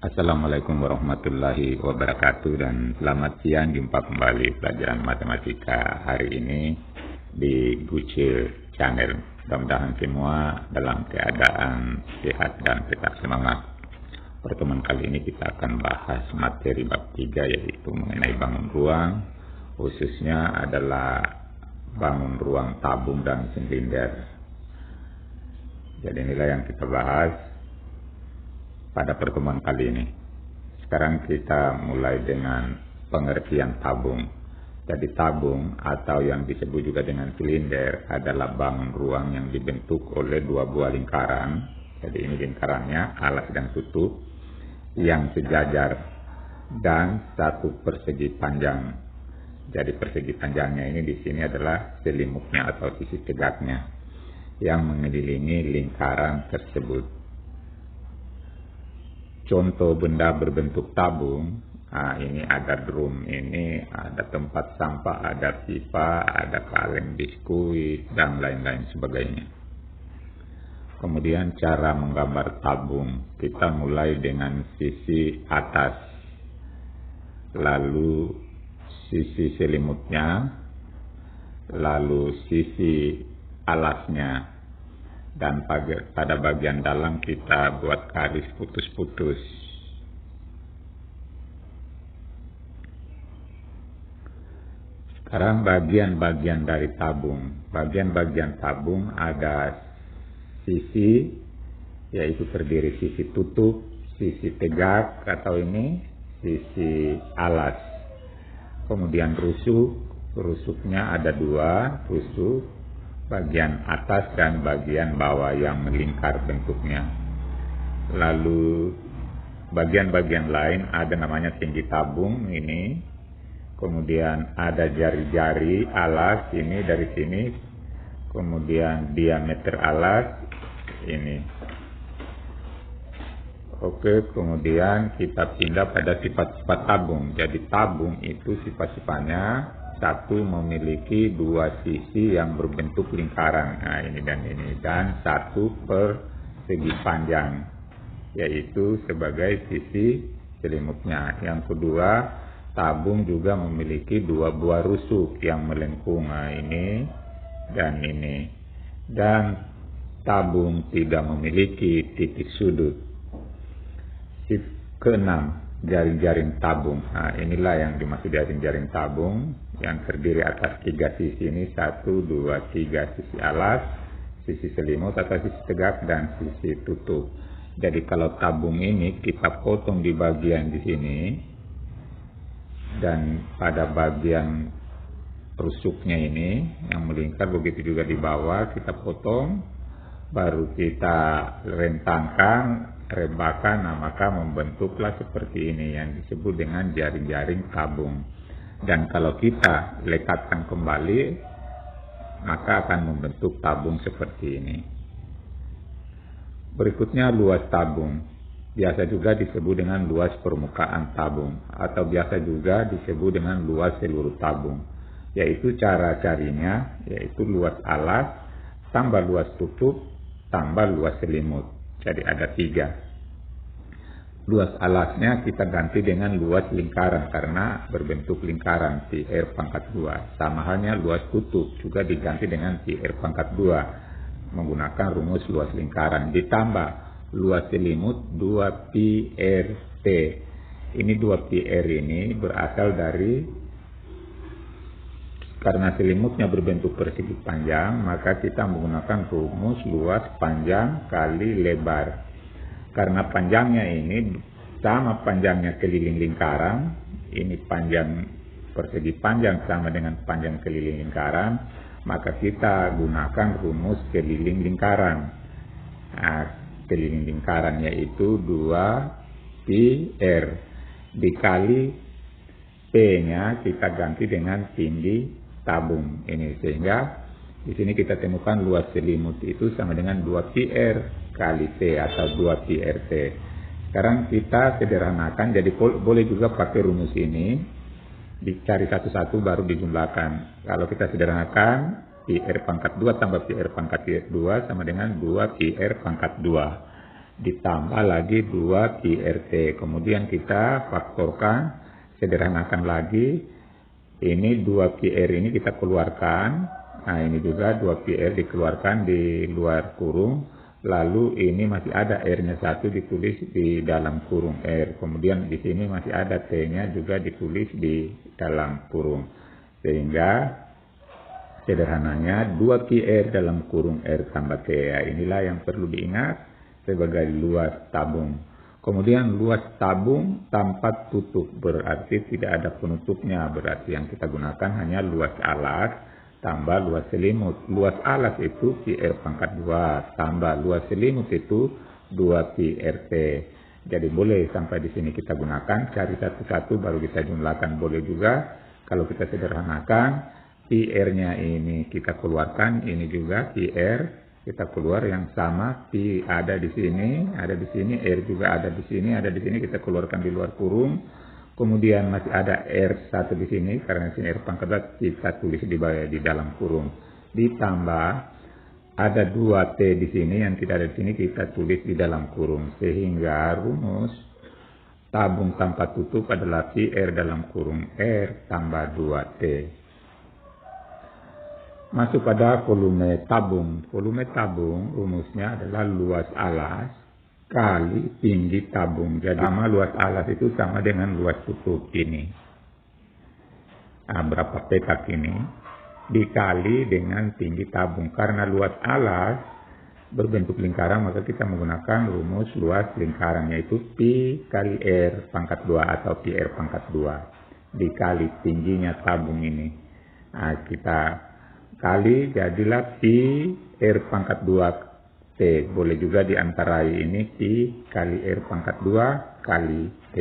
Assalamualaikum warahmatullahi wabarakatuh dan selamat siang, jumpa kembali pelajaran matematika hari ini di Gucil Channel. Mudah-mudahan semua dalam keadaan sehat dan tetap semangat. Pertemuan kali ini kita akan bahas materi bab 3 yaitu mengenai bangun ruang, khususnya adalah bangun ruang tabung dan silinder. Jadi inilah yang kita bahas pada pertemuan kali ini. Sekarang kita mulai dengan pengertian tabung. Jadi tabung atau yang disebut juga dengan silinder adalah bangun ruang yang dibentuk oleh dua buah lingkaran. Jadi ini lingkarannya, alas dan tutup, yang sejajar dan satu persegi panjang. Jadi persegi panjangnya ini di sini adalah selimutnya atau sisi tegaknya yang mengelilingi lingkaran tersebut. Contoh benda berbentuk tabung, ini ada drum, ini ada tempat sampah, ada pipa, ada kaleng biskuit, dan lain-lain sebagainya. Kemudian cara menggambar tabung, kita mulai dengan sisi atas, lalu sisi selimutnya, lalu sisi alasnya. Dan pada bagian dalam kita buat garis putus-putus. Sekarang bagian-bagian dari tabung. Bagian-bagian tabung ada sisi, yaitu terdiri sisi tutup, sisi tegak atau ini sisi alas. Kemudian rusuknya ada dua rusuk, bagian atas dan bagian bawah yang melingkar bentuknya. Lalu bagian-bagian lain ada namanya tinggi tabung ini. Kemudian ada jari-jari alas ini dari sini. Kemudian diameter alas ini. Oke, kemudian kita pindah pada sifat-sifat tabung. Jadi tabung itu sifat-sifatnya satu memiliki dua sisi yang berbentuk lingkaran, ini dan ini, dan satu persegi panjang, yaitu sebagai sisi selimutnya. Yang kedua, tabung juga memiliki dua buah rusuk yang melengkung, ini dan ini, dan tabung tidak memiliki titik sudut. Keenam, jaring-jaring tabung. Inilah yang dimaksud jaring-jaring tabung yang terdiri atas tiga sisi ini, 1, 2, 3, sisi alas, sisi selimut atau sisi tegak, dan sisi tutup. Jadi kalau tabung ini kita potong di bagian di sini, dan pada bagian rusuknya ini yang melingkar, begitu juga di bawah kita potong, baru kita rentangkan, rebakan, maka membentuklah seperti ini yang disebut dengan jaring-jaring tabung. Dan kalau kita lekatkan kembali, maka akan membentuk tabung seperti ini. Berikutnya luas tabung. Biasa juga disebut dengan luas permukaan tabung, atau biasa juga disebut dengan luas seluruh tabung. Yaitu cara carinya, yaitu luas alas tambah luas tutup tambah luas selimut. Jadi ada 3. Luas alasnya kita ganti dengan luas lingkaran karena berbentuk lingkaran, pi r pangkat 2. Sama halnya luas tutup juga diganti dengan pi r pangkat 2 menggunakan rumus luas lingkaran. Ditambah luas selimut 2 pi r t. Ini 2 pi r ini berasal dari, karena selimutnya berbentuk persegi panjang, maka kita menggunakan rumus luas panjang kali lebar. Karena panjangnya ini sama panjangnya keliling lingkaran, ini panjang persegi panjang sama dengan panjang keliling lingkaran, maka kita gunakan rumus keliling lingkaran. Keliling lingkaran yaitu 2 pi r dikali p-nya kita ganti dengan tinggi tabung ini, sehingga di sini kita temukan luas selimut itu sama dengan 2 pi r kali T atau 2 pi r T. Sekarang kita sederhanakan, jadi boleh juga pakai rumus ini, dicari satu-satu baru dijumlahkan. Kalau kita sederhanakan, pi r pangkat 2 tambah pi r pangkat 2 sama dengan 2 pi r pangkat 2. ditambah lagi 2 pi RT. Kemudian kita faktorkan, sederhanakan lagi. Ini 2 pi R ini kita keluarkan. Nah, ini juga 2 pi R dikeluarkan di luar kurung. Lalu ini masih ada R-nya 1 ditulis di dalam kurung R. Kemudian di sini masih ada T-nya juga ditulis di dalam kurung. Sehingga sederhananya 2 pi R dalam kurung R tambah T. Ya, inilah yang perlu diingat sebagai luas tabung. Kemudian luas tabung tanpa tutup, berarti tidak ada penutupnya. Berarti yang kita gunakan hanya luas alas tambah luas selimut. Luas alas itu pi R pangkat 2 tambah luas selimut itu 2 pi RT. Jadi boleh sampai di sini kita gunakan, cari satu-satu baru kita jumlahkan, boleh juga. Kalau kita sederhanakan, pi R-nya ini kita keluarkan, ini juga pi R kita keluar yang sama, pi ada di sini, R juga ada di sini, kita keluarkan di luar kurung. Kemudian masih ada R1 di sini, karena sini R pangkat 2 kita tulis di bawah di dalam kurung. Ditambah ada 2T di sini yang tidak ada di sini, kita tulis di dalam kurung. Sehingga rumus tabung tanpa tutup adalah pi R dalam kurung R tambah 2T. Masuk pada volume tabung. Volume tabung rumusnya adalah luas alas kali tinggi tabung. Jadi sama luas alas itu sama dengan luas tutup ini. Nah, berapa petak ini dikali dengan tinggi tabung. Karena luas alas berbentuk lingkaran, maka kita menggunakan rumus luas lingkaran, yaitu pi kali R pangkat 2 atau pi R pangkat 2 dikali tingginya tabung ini. Nah, kita kali jadilah pi R pangkat 2 T. Boleh juga diantarai ini pi kali R pangkat 2 kali T.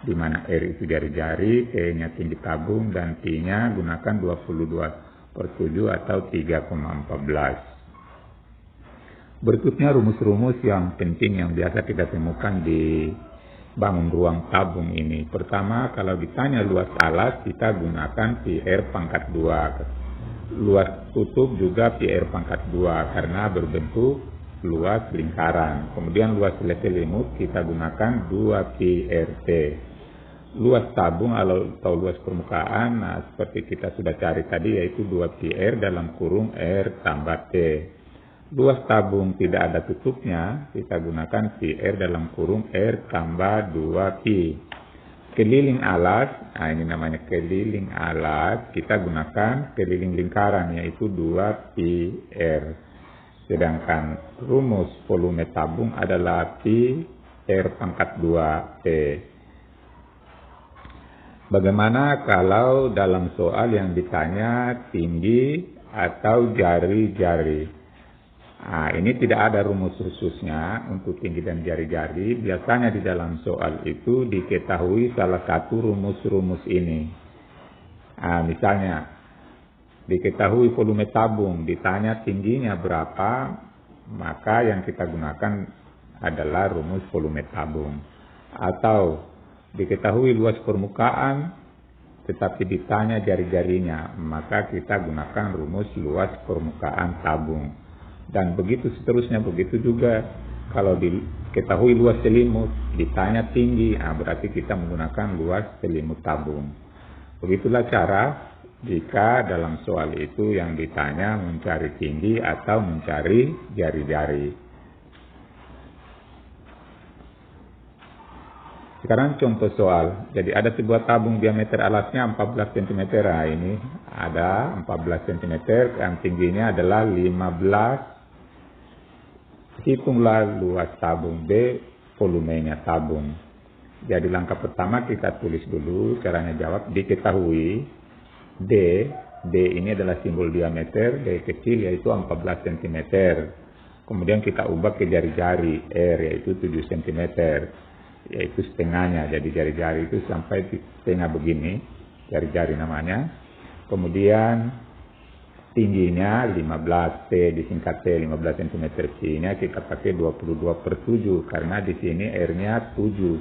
Di mana R itu jari-jari, T-nya tinggi tabung, dan T-nya gunakan 22/7 atau 3,14. Berikutnya rumus-rumus yang penting yang biasa kita temukan di bangun ruang tabung ini. Pertama, kalau ditanya luas alas, kita gunakan pi R pangkat 2. Luas tutup juga pi R pangkat 2 karena berbentuk luas lingkaran. Kemudian luas selimut kita gunakan 2 pi RT. Luas tabung atau luas permukaan, nah seperti kita sudah cari tadi, yaitu 2 pi R dalam kurung R tambah T. Luas tabung tidak ada tutupnya, kita gunakan pi R dalam kurung R tambah 2 pi. Keliling alas, nah ini namanya keliling alas, kita gunakan keliling lingkaran, yaitu 2 pi R. Sedangkan rumus volume tabung adalah pi R pangkat 2 T. Bagaimana kalau dalam soal yang ditanya tinggi atau jari-jari? Nah, ini tidak ada rumus khususnya untuk tinggi dan jari-jari. Biasanya di dalam soal itu diketahui salah satu rumus-rumus ini. Nah, misalnya, diketahui volume tabung, ditanya tingginya berapa, maka yang kita gunakan adalah rumus volume tabung. Atau diketahui luas permukaan, tetapi ditanya jari-jarinya, maka kita gunakan rumus luas permukaan tabung. Dan begitu seterusnya, begitu juga kalau diketahui luas selimut, ditanya tinggi, berarti kita menggunakan luas selimut tabung. Begitulah cara jika dalam soal itu yang ditanya mencari tinggi atau mencari jari-jari. Sekarang contoh soal. Jadi ada sebuah tabung diameter alasnya 14 cm. Nah, ini ada 14 cm yang tingginya adalah 15. Hitunglah luas tabung B, volumenya tabung. Jadi langkah pertama kita tulis dulu, caranya jawab. Diketahui D ini adalah simbol diameter, D kecil yaitu 14 cm. Kemudian kita ubah ke jari-jari, R yaitu 7 cm, yaitu setengahnya. Jadi jari-jari itu sampai di setengah begini, jari-jari namanya. Kemudian tingginya 15 T, disingkat T, 15 cm. T-nya kita pakai 22/7 karena di sini R-nya 7.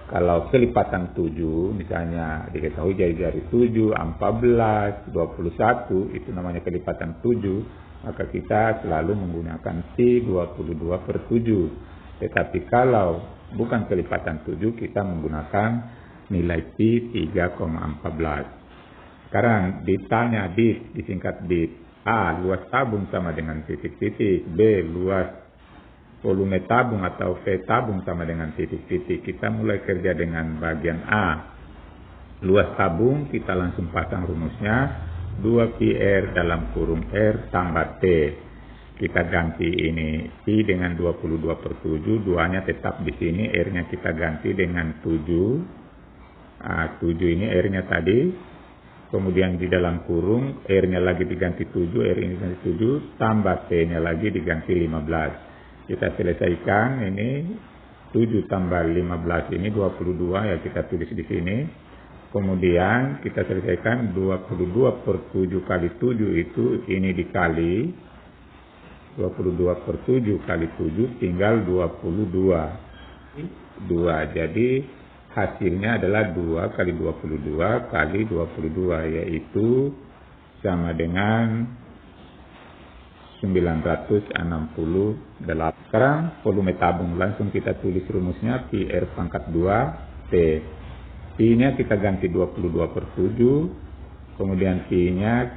Kalau kelipatan 7, misalnya diketahui jari-jari 7, 14, 21, itu namanya kelipatan 7, maka kita selalu menggunakan T 22/7. Tetapi kalau bukan kelipatan 7, kita menggunakan nilai pi 3,14. Sekarang ditanya disingkat dit. A, luas tabung sama dengan titik-titik. B, luas volume tabung atau V tabung sama dengan titik-titik. Kita mulai kerja dengan bagian A. Luas tabung, kita langsung pasang rumusnya. 2 pi R dalam kurung R tambah T. Kita ganti ini pi dengan 22/7. 2-nya tetap di sini. R-nya kita ganti dengan 7. 7 ini R-nya tadi. Kemudian di dalam kurung R-nya lagi diganti 7. R ini diganti 7. Tambah T-nya lagi diganti 15. Kita selesaikan ini. 7 tambah 15 ini 22 ya, kita tulis di sini. Kemudian kita selesaikan 22/7 kali 7 itu ini dikali 22/7 kali 7 tinggal 22. Jadi hasilnya adalah 2 kali 22 kali 22, yaitu sama dengan 968. Sekarang volume tabung, langsung kita tulis rumusnya pi R pangkat 2 T. Pi-nya kita ganti 22/7, kemudian Pi-nya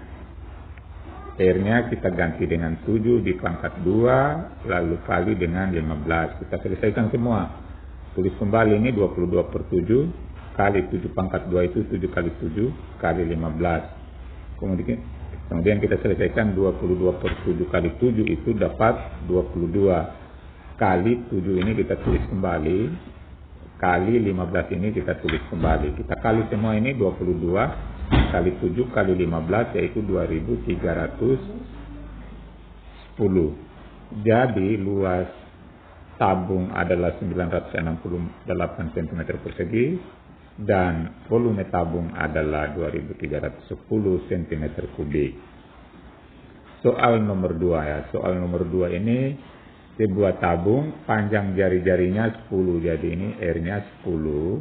R-nya kita ganti dengan 7 di pangkat 2, lalu kali dengan 15. Kita selesaikan semua. Tulis kembali ini 22/7 kali 7 pangkat 2 itu 7 kali 7 kali 15. Kemudian kita selesaikan 22/7 kali 7 itu dapat 22. Kali 7 ini kita tulis kembali. Kali 15 ini kita tulis kembali. Kita kali semua ini 22 kali 7 kali 15 yaitu 2310. Jadi luas tabung adalah 968 cm persegi dan volume tabung adalah 2310 cm kubik. Soal nomor 2 ya. Soal nomor 2 ini sebuah tabung panjang jari-jarinya 10, jadi ini R-nya 10.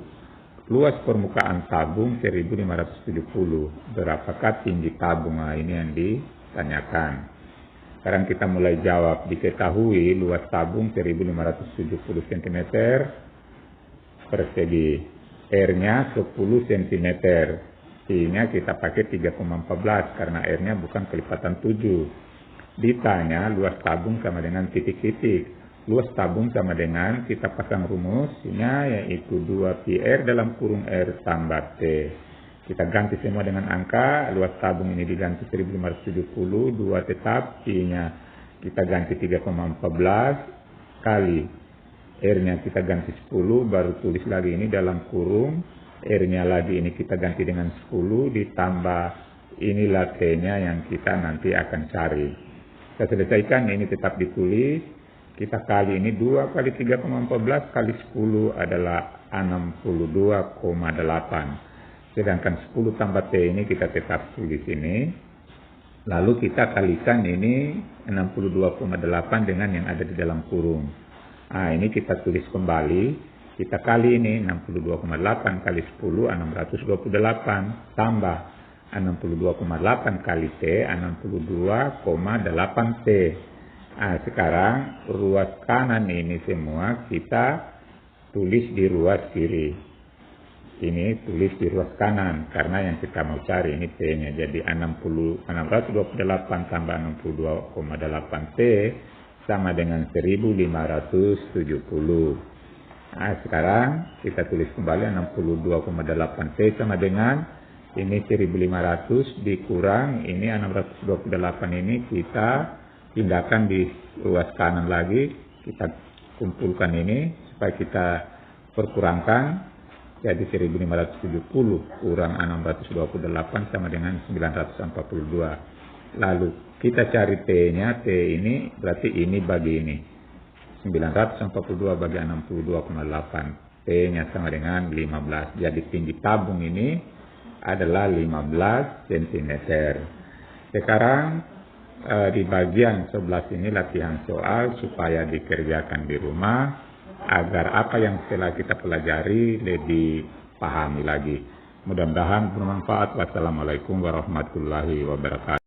Luas permukaan tabung 1570. Berapakah tinggi tabung? Nah, ini yang ditanyakan. Sekarang kita mulai jawab. Diketahui luas tabung 1570 cm persegi. R-nya 10 cm. I-nya kita pakai 3,14 karena R-nya bukan kelipatan 7. Ditanya luas tabung sama dengan titik-titik. Luas tabung sama dengan, kita pasang rumusnya yaitu 2 pi R dalam kurung R tambah T. Kita ganti semua dengan angka. Luas tabung ini diganti 1570, 2 tetap, Pi-nya kita ganti 3,14 kali R-nya kita ganti 10, baru tulis lagi ini dalam kurung. R-nya lagi ini kita ganti dengan 10 ditambah inilah T-nya yang kita nanti akan cari. Kita selesaikan, ini tetap ditulis. Kita kali ini 2 kali 3,14 kali 10 adalah 62,8. Sedangkan 10 tambah T ini kita tetap tulis ini. Lalu kita kalikan ini 62,8 dengan yang ada di dalam kurung. Nah, ini kita tulis kembali. Kita kali ini 62,8 kali 10, 628. Tambah 62,8 kali T, 62,8 T. Nah, sekarang ruas kanan ini semua kita tulis di ruas kiri. Ini tulis di ruas kanan karena yang kita mau cari ini T-nya. Jadi 628 tambah 62,8 T sama dengan 1570. Nah, sekarang kita tulis kembali 62,8 T sama dengan ini 1500 dikurang ini 628 ini kita pindahkan di ruas kanan lagi. Kita kumpulkan ini supaya kita perkurangkan. Jadi 1570 kurang 628 sama dengan 942. Lalu kita cari T-nya. T ini berarti ini bagi ini. 942 bagi 62,8. T-nya sama dengan 15. Jadi tinggi tabung ini adalah 15 cm. Sekarang di bagian 11 ini latihan soal supaya dikerjakan di rumah agar apa yang telah kita pelajari lebih pahami lagi. Mudah-mudahan bermanfaat. Wassalamualaikum warahmatullahi wabarakatuh.